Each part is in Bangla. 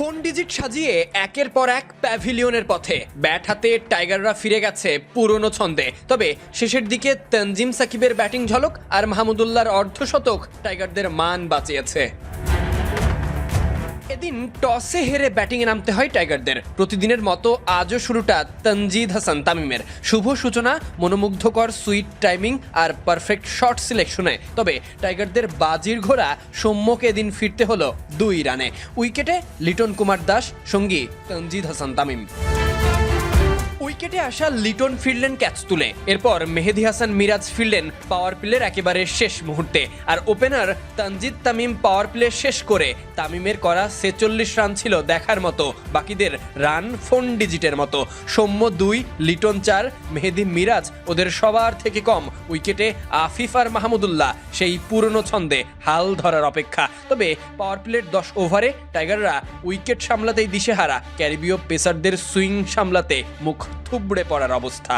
ফোন ডিজিট সাজিয়ে একের পর এক প্যাভিলিয়নের পথে ব্যাট হাতে টাইগাররা ফিরে গেছে পুরনো ছন্দে। তবে শেষের দিকে তানজিম সাকিবের ব্যাটিং ঝলক আর মাহমুদুল্লাহর অর্ধশতক টাইগারদের মান বাঁচিয়েছে। এদিন টসে হেরে ব্যাটিংয়ে নামতে হয় টাইগারদের। প্রতিদিনের মতো আজও শুরুটা তানজিদ হাসান তামিমের। শুভ সূচনা, মনোমুগ্ধকর সুইট টাইমিং আর পারফেক্ট শট সিলেকশনে। তবে টাইগারদের বাজির ঘোড়া সৌম্যকে এদিন ফিরতে হলো 2 রানে। উইকেটে লিটন কুমার দাস, সঙ্গী তানজিদ হাসান তামিম। উইকেটে আসা লিটন ফিরলেন ক্যাচ তুলে, এরপর মেহেদী হাসান মিরাজ ফিরলেন পাওয়ার প্লের একেবারে শেষ মুহূর্তে। আর opener Tanzid Tamim power play শেষ করে তামিমের করা 46 রান ছিল দেখার মতো, বাকিদের রান ফোন ডিজিটের মতো। সৌম্য 2, লিটন 4, মেহেদী মিরাজ ওদের সবার থেকে কম। উইকেটে আফিফ আর মাহমুদুল্লাহ সেই পুরনো ছন্দে হাল ধরার অপেক্ষা। তবে পাওয়ার প্লের 10 ওভারে টাইগাররা উইকেট সামলাতেই দিশেহারা। ক্যারিবীয় পেসারদের সুইং সামলাতে মুখ থুবড়ে পড়ার অবস্থা।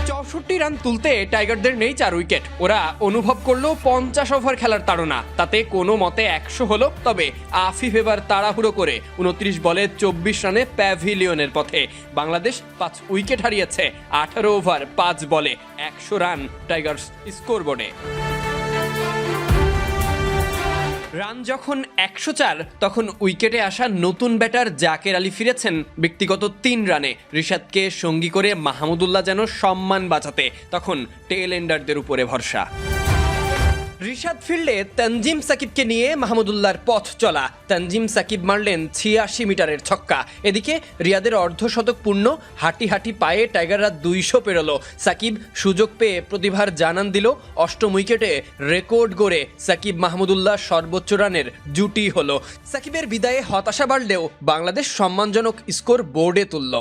64 রান তুলতে টাইগারদের নেই 4 উইকেট। ওরা অনুভব করলো 50 ওভার খেলার তাড়না, তাতে কোনো মতে 100 হলো। তবে আফিফ এবার তাড়াহুড়ো করে 29 বলে 24 রানে প্যাভিলিয়নের পথে। বাংলাদেশ 5 উইকেট হারিয়েছে 18 ওভার 5 বলে 100 রান টাইগার্স স্কোরবোর্ডে। রান যখন 104, তখন উইকেটে আসা নতুন ব্যাটার জাকের আলী ফিরেছেন ব্যক্তিগত 3 রানে। রিশাদকে সঙ্গী করে মাহমুদুল্লাহ যেন সম্মান বাঁচাতে তখন টেল এন্ডারদের উপরে ভরসা। রিশাদ ফিরলে তানজিম সাকিবকে নিয়ে মাহমুদুল্লাহর পথ চলা। তানজিম সাকিব মারলেন 86 মিটারের ছক্কা। এদিকে রিয়াদের অর্ধশতক পূর্ণ, হাঁটি হাঁটি পায়ে টাইগাররা 200 পেরোলো। সাকিব সুযোগ পেয়ে প্রতিভার জানান দিল। 8ম উইকেটে রেকর্ড গড়ে সাকিব মাহমুদুল্লাহ সর্বোচ্চ রানের জুটি হলো। সাকিবের বিদায়ে হতাশা বাড়লেও বাংলাদেশ সম্মানজনক স্কোর বোর্ডে তুলল।